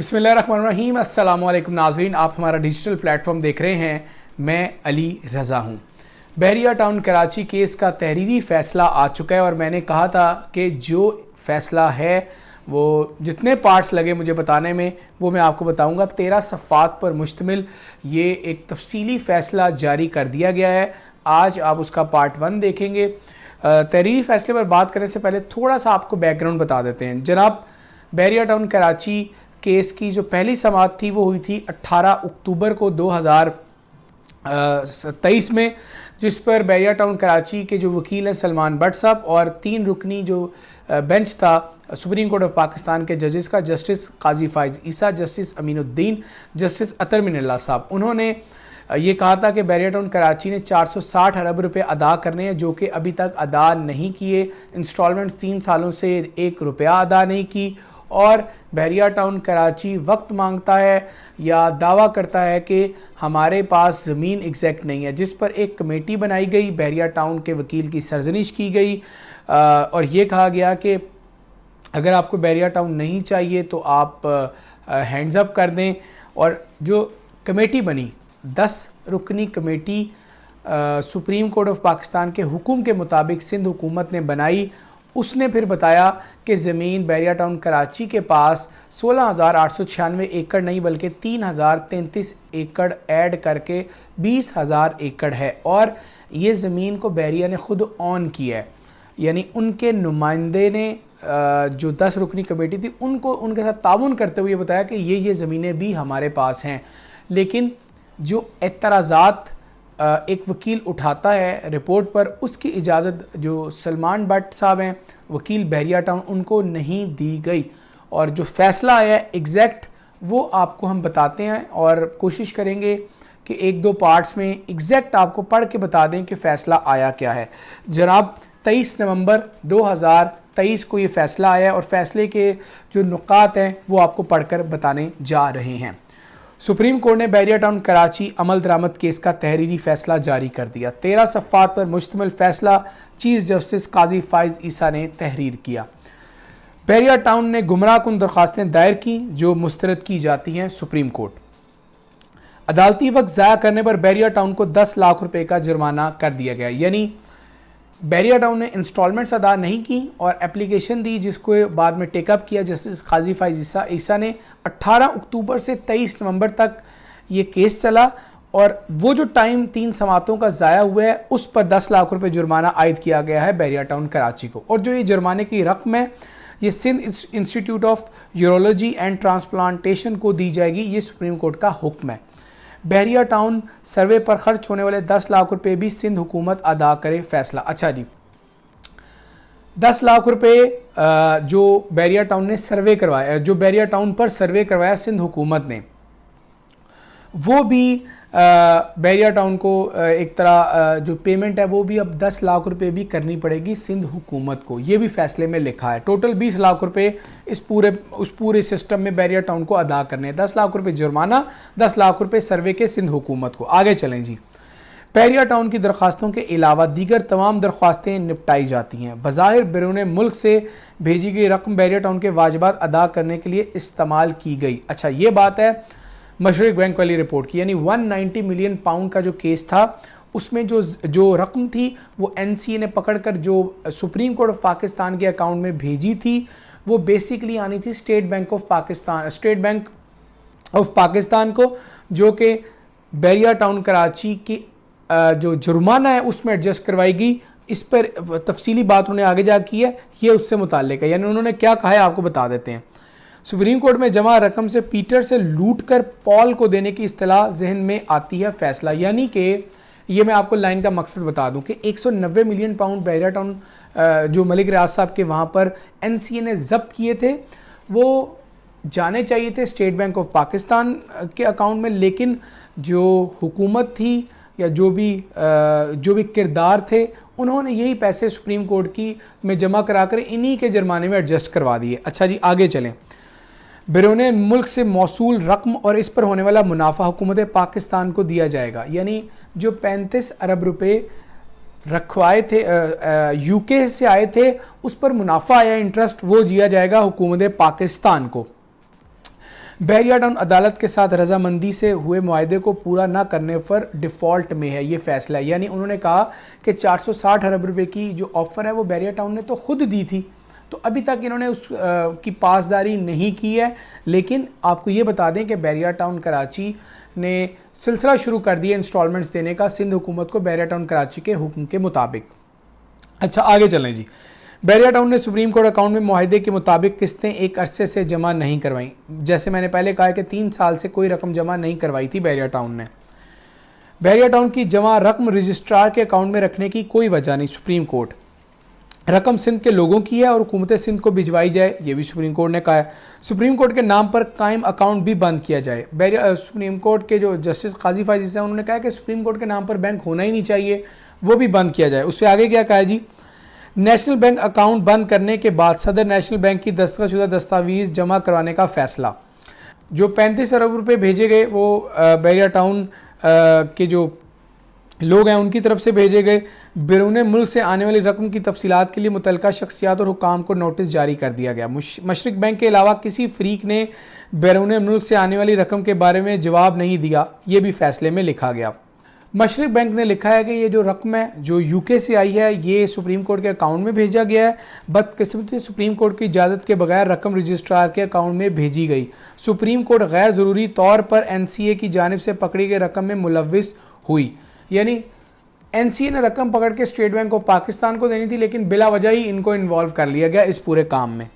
बिस्मिल्लाहिर्रहमानिर्रहीम। अस्सलाम वालेकुम नाज़रीन, आप हमारा डिजिटल प्लेटफॉर्म देख रहे हैं। मैं अली रज़ा हूँ। बहरिया टाउन कराची केस का तहरीरी फ़ैसला आ चुका है और मैंने कहा था कि जो फ़ैसला है वो जितने पार्ट्स लगे मुझे बताने में वो मैं आपको बताऊंगा। 13 सफ़ात पर मुश्तमिल ये एक तफसीली फ़ैसला जारी कर दिया गया है। आज आप उसका पार्ट 1 देखेंगे। तहरीरी फ़ैसले पर बात करने से पहले थोड़ा सा आपको बैकग्राउंड बता देते हैं। जनाब, बहरिया टाउन कराची केस की जो पहली समाअत थी वो हुई थी 18 अक्टूबर को 2023 में, जिस पर बहरिया टाउन कराची के जो वकील हैं सलमान भट्ट साहब और 3 रुकनी जो बेंच था सुप्रीम कोर्ट ऑफ पाकिस्तान के जजेस का, जस्टिस काजी फाइज ईसा, जस्टिस अमीनुद्दीन, जस्टिस अतर मिनल्ला साहब, उन्होंने ये कहा था कि बहरिया टाउन कराची ने 460 अरब रुपए अदा करने हैं जो कि अभी तक अदा नहीं किए। इंस्टॉलमेंट्स 3 सालों से 1 रुपया अदा नहीं की और बहरिया टाउन कराची वक्त मांगता है या दावा करता है कि हमारे पास ज़मीन एग्जैक्ट नहीं है, जिस पर एक कमेटी बनाई गई। बहरिया टाउन के वकील की सरजनिश की गई और ये कहा गया कि अगर आपको बहरिया टाउन नहीं चाहिए तो आप हैंड्स अप कर दें। और जो कमेटी बनी 10 रुकनी committee Supreme Court of Pakistan के हुक्म के मुताबिक सिंध हुकूमत ने बनाई। उसने फिर बताया कि ज़मीन बहरिया टाउन कराची के पास 16,896 एकड़ नहीं बल्कि 3,033 एकड़ ऐड करके 20,000 एकड़ है और ये ज़मीन को बहरिया ने ख़ुद ऑन किया है। यानी उनके नुमाइंदे ने जो 10 रुकनी कमेटी थी उनको उनके साथ ताउन करते हुए बताया कि ये ज़मीनें भी हमारे पास हैं। लेकिन जो एतराज़ात एक वकील उठाता है रिपोर्ट पर, उसकी इजाज़त जो सलमान भट्ट साहब हैं वकील बहरिया टाउन, उनको नहीं दी गई। और जो फ़ैसला आया एग्जैक्ट वो आपको हम बताते हैं और कोशिश करेंगे कि 1-2 पार्ट्स में एग्जैक्ट आपको पढ़ के बता दें कि फ़ैसला आया क्या है। जनाब, 23 नवंबर 2023 को ये फ़ैसला आया और फ़ैसले के जो नुकात हैं वो आपको पढ़कर बताने जा रहे हैं। सुप्रीम कोर्ट ने बहरिया टाउन कराची अमल दरामद केस का तहरीरी फ़ैसला जारी कर दिया। 13 सफ़ात पर मुश्तमिल फ़ैसला चीफ जस्टिस काजी फाइज ईसा ने तहरीर किया। बहरिया टाउन ने गुमराह कुन दरख्वास्तें दायर की जो मुस्तरद की जाती हैं सुप्रीम कोर्ट। अदालती वक्त ज़ाया करने पर बहरिया टाउन को 10 लाख रुपए का जुर्माना कर दिया गया। यानी बहरिया टाउन ने इंस्टॉलमेंट्स अदा नहीं की और एप्लीकेशन दी जिसको बाद में टेकअप किया जस्टिस काजी फाइज ईसा ने। 18 अक्टूबर से 23 नवंबर तक ये केस चला और वो जो टाइम 3 समातों का ज़ाया हुआ है उस पर 10 लाख रुपए जुर्माना आयद किया गया है बहरिया टाउन कराची को। और जो ये जुर्माने की रकम है ये Sindh Institute of Urology and Transplantation को दी जाएगी। ये सुप्रीम कोर्ट का हुक्म है। बहरिया टाउन सर्वे पर खर्च होने वाले 10 लाख रुपए भी सिंध हुकूमत अदा करे, फैसला। अच्छा जी, 10 लाख रुपए जो बहरिया टाउन ने सर्वे करवाया, जो बहरिया टाउन पर सर्वे करवाया सिंध हुकूमत ने, वो भी बहरिया टाउन को एक तरह जो पेमेंट है वो भी अब 10 लाख रुपए भी करनी पड़ेगी सिंध हुकूमत को। ये भी फैसले में लिखा है। टोटल 20 लाख रुपए उस पूरे सिस्टम में बहरिया टाउन को अदा करने हैं। 10 लाख रुपए जुर्माना, 10 लाख रुपए सर्वे के सिंध हुकूमत को। आगे चलें जी। बहरिया टाउन की दरख्वास्तों के अलावा दीगर तमाम दरख्वास्तें निपटाई जाती हैं। बज़ाहिर बैरून मुल्क से भेजी गई रकम बहरिया टाउन के वाजिबात अदा करने के लिए इस्तेमाल की गई। अच्छा, ये बात है मशरक बैंक वाली रिपोर्ट की। यानी 190 मिलियन पाउंड का जो केस था उसमें जो रकम थी वो एनसीए ने पकड़कर जो सुप्रीम कोर्ट ऑफ पाकिस्तान के अकाउंट में भेजी थी वो बेसिकली आनी थी स्टेट बैंक ऑफ पाकिस्तान को, जो कि बहरिया टाउन कराची की जो जुर्माना है उसमें एडजस्ट करवाई गई। इस पर तफसीली बात उन्होंने आगे जा की है, ये उससे मुताल्लिक है। यानी उन्होंने क्या कहा है आपको बता देते हैं। सुप्रीम कोर्ट में जमा रकम से पीटर से लूट कर पॉल को देने की इस्तिलाह जहन में आती है, फैसला। यानी कि ये मैं आपको लाइन का मकसद बता दूं कि 190 मिलियन पाउंड बहरिया टाउन जो मलिक रियाज साहब के वहाँ पर एनसीए ने जब्त किए थे वो जाने चाहिए थे स्टेट बैंक ऑफ पाकिस्तान के अकाउंट में, लेकिन जो हुकूमत थी या जो भी किरदार थे उन्होंने यही पैसे सुप्रीम कोर्ट की में जमा कराकर इन्हीं के जुर्माने में एडजस्ट करवा दिए। अच्छा जी, आगे चलें। बैरून मुल्क से मौसूल रकम और इस पर होने वाला मुनाफा हुकूमत पाकिस्तान को दिया जाएगा। यानी जो 35 अरब रुपए रखवाए थे यूके से आए थे उस पर मुनाफा आया इंटरेस्ट वो दिया जाएगा हुकूमत पाकिस्तान को। बहरिया टाउन अदालत के साथ रजामंदी से हुए मुआहदे को पूरा न करने पर डिफ़ॉल्ट में है ये फैसला। यानी उन्होंने कहा कि 460 अरब रुपए की जो ऑफ़र है वो बहरिया टाउन ने तो खुद दी थी, तो अभी तक इन्होंने उस की पासदारी नहीं की है। लेकिन आपको ये बता दें कि बहरिया टाउन कराची ने सिलसिला शुरू कर दिया इंस्टॉलमेंट्स देने का सिंध हुकूमत को बहरिया टाउन कराची के हुक्म के मुताबिक। अच्छा आगे चलें जी। बहरिया टाउन ने सुप्रीम कोर्ट अकाउंट में मुआहदे के मुताबिक किस्तें एक अरसे से जमा नहीं करवाई। जैसे मैंने पहले कहा कि 3 साल से कोई रकम जमा नहीं करवाई थी बहरिया टाउन ने। बहरिया टाउन की जमा रकम रजिस्ट्रार के अकाउंट में रखने की कोई वजह नहीं। सुप्रीम कोर्ट, रकम सिंध के लोगों की है और हुकूमत सिंध को भिजवाई जाए, ये भी सुप्रीम कोर्ट ने कहा है। सुप्रीम कोर्ट के नाम पर कायम अकाउंट भी बंद किया जाए। सुप्रीम कोर्ट के जो जस्टिस काजी फाइज ईसा उन्होंने कहा कि सुप्रीम कोर्ट के नाम पर बैंक होना ही नहीं चाहिए, वो भी बंद किया जाए। उससे आगे क्या कहा है जी, नेशनल बैंक अकाउंट बंद करने के बाद सदर नेशनल बैंक की दस्तखतशुदा दस्तावेज़ जमा करवाने का फैसला। जो 35 अरब रुपये भेजे गए वो बहरिया टाउन के जो लोग हैं उनकी तरफ से भेजे गए। बैरून मुल्क से आने वाली रकम की तफसीलात के लिए मुतल्लिका शख्सियात और हुकाम को नोटिस जारी कर दिया गया। मशरिक बैंक के अलावा किसी फरीक ने बैरून मुल्क से आने वाली रकम के बारे में जवाब नहीं दिया, ये भी फैसले में लिखा गया। मशरिक बैंक ने लिखा है कि ये जो रकम है जो यूके से आई है ये सुप्रीम कोर्ट के अकाउंट में भेजा गया है। बदकिस्मती सुप्रीम कोर्ट की इजाज़त के बगैर रकम रजिस्ट्रार के अकाउंट में भेजी गई। सुप्रीम कोर्ट गैर ज़रूरी तौर पर NCA की जानिब से पकड़ी गई रकम में मुलव्विस हुई। यानी NCA ने रकम पकड़ के स्टेट बैंक ऑफ पाकिस्तान को देनी थी, लेकिन बिला वजह ही इनको इन्वॉल्व कर लिया गया इस पूरे काम में।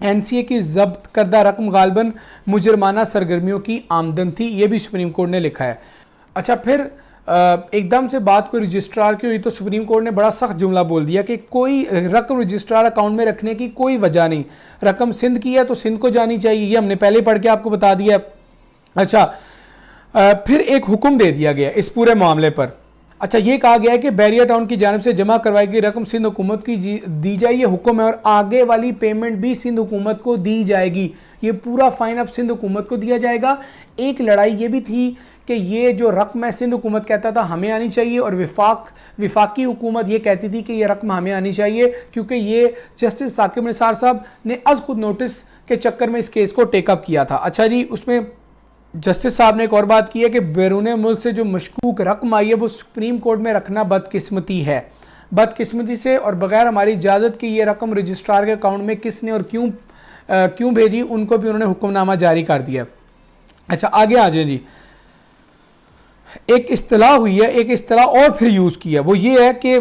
NCA की जब्त करदा रकम गालबन मुजरमाना सरगर्मियों की आमदन थी, ये भी सुप्रीम कोर्ट ने लिखा है। अच्छा फिर एकदम से बात कोई रजिस्ट्रार की हुई तो सुप्रीम कोर्ट ने बड़ा सख्त जुमला बोल दिया कि कोई रकम रजिस्ट्रार अकाउंट में रखने की कोई वजह नहीं, रकम सिंध की है तो सिंध को जानी चाहिए, ये हमने पहले पढ़ के आपको बता दिया। अच्छा फिर एक हुक्म दे दिया गया इस पूरे मामले पर। अच्छा ये कहा गया है कि बहरिया टाउन की जानिब से जमा करवाई गई रकम सिंध हुकूमत की दी जाए, ये हुक्म है, और आगे वाली पेमेंट भी सिंध हुकूमत को दी जाएगी। ये पूरा फाइन अब सिंध हुकूमत को दिया जाएगा। एक लड़ाई ये भी थी कि ये जो रकम है सिंध हुकूमत कहता था हमें आनी चाहिए और विफाकी हुकूमत ये कहती थी कि ये रकम हमें आनी चाहिए, क्योंकि ये जस्टिस साकिब निसार साहब ने अज खुद नोटिस के चक्कर में इस केस को टेकअप किया था। अच्छा जी, उसमें जस्टिस साहब ने एक और बात की है कि बैरून मुल्क से जो मशकूक रकम आई है वो सुप्रीम कोर्ट में रखना बदकिस्मती है। बदकिस्मती से और बगैर हमारी इजाज़त की ये रकम रजिस्ट्रार के अकाउंट में किसने और क्यों भेजी, उनको भी उन्होंने हुक्मनामा जारी कर दिया। अच्छा आगे आ जाए जी। एक इस्तिलाह हुई है, एक इस्तिलाह और फिर यूज़ की है, वो ये है कि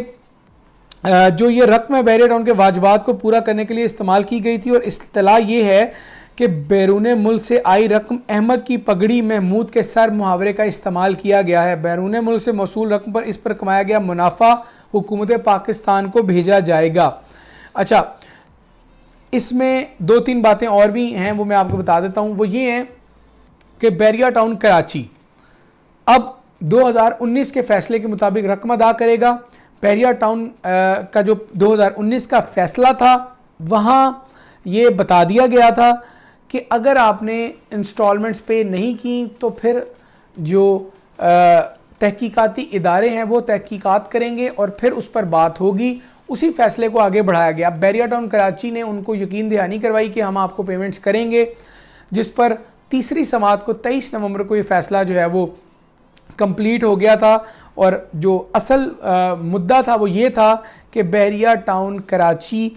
जो ये रकम है बहरिया टाउन के वाजबात को पूरा करने के लिए इस्तेमाल की गई थी, और इस्तिलाह ये है कि बैरून मुल्क से आई रकम अहमद की पगड़ी महमूद के सर मुहावरे का इस्तेमाल किया गया है। बैरून मुल्क से मौसूल रकम पर इस पर कमाया गया मुनाफा हुकूमत पाकिस्तान को भेजा जाएगा। अच्छा इसमें 2-3 बातें और भी हैं, वो मैं आपको बता देता हूँ। वो ये हैं कि बहरिया टाउन कराची अब 2019 के फैसले के मुताबिक रकम अदा करेगा। बहरिया टाउन का जो 2019 का फैसला था वहाँ ये बता दिया गया था कि अगर आपने इंस्टॉलमेंट्स पे नहीं की तो फिर जो तहकीकाती इदारे हैं वो तहकीकात करेंगे और फिर उस पर बात होगी। उसी फैसले को आगे बढ़ाया गया। बहरिया टाउन कराची ने उनको यकीन दहानी करवाई कि हम आपको पेमेंट्स करेंगे, जिस पर तीसरी समाअत को 23 नवंबर को ये फैसला जो है वो कंप्लीट हो गया था। और जो असल मुद्दा था वो ये था कि बहरिया टाउन कराची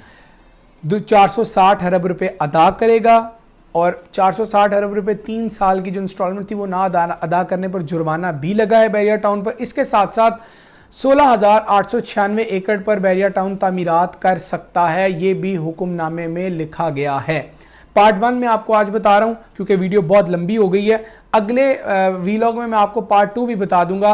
460 अरब रुपये अदा करेगा, और 460 अरब रुपये 3 साल की जो इंस्टॉलमेंट थी वो ना अदा करने पर जुर्माना भी लगा है बहरिया टाउन पर। इसके साथ साथ 16,896 एकड़ पर बहरिया टाउन तामीरात कर सकता है, ये भी हुक्मनामे में लिखा गया है। पार्ट 1 में आपको आज बता रहा हूँ क्योंकि वीडियो बहुत लंबी हो गई है। अगले वीलॉग में मैं आपको पार्ट 2 भी बता दूंगा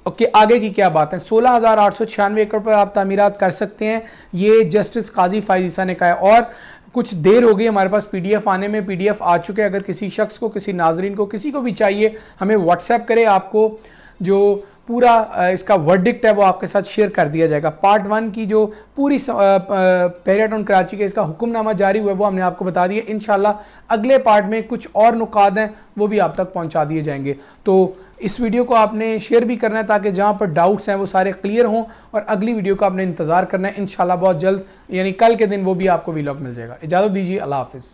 कि आगे की क्या बात है। 16,896 एकड़ पर आप तामीरात कर सकते हैं, ये जस्टिस काजी फाइज ईसा ने कहा है। और कुछ देर हो गई हमारे पास PDF आने में, PDF आ चुके हैं। अगर किसी शख्स को, किसी नाजरीन को, किसी को भी चाहिए हमें व्हाट्सएप करें, आपको जो पूरा इसका वर्डिक्ट है वो आपके साथ शेयर कर दिया जाएगा। पार्ट 1 की जो पूरी बहरिया टाउन कराची के इसका हुक्मनामा जारी हुआ है वो हमने आपको बता दिया। इंशाल्लाह अगले पार्ट में कुछ और नुकात हैं वो भी आप तक पहुंचा दिए जाएंगे। तो इस वीडियो को आपने शेयर भी करना है ताकि जहां पर डाउट्स हैं वो सारे क्लियर हों, और अगली वीडियो का आपने इंतज़ार करना है। इंशाल्लाह बहुत जल्द यानी कल के दिन वो भी आपको वीलॉग मिल जाएगा। इजाज़त दीजिए, अल्लाह हाफिज़।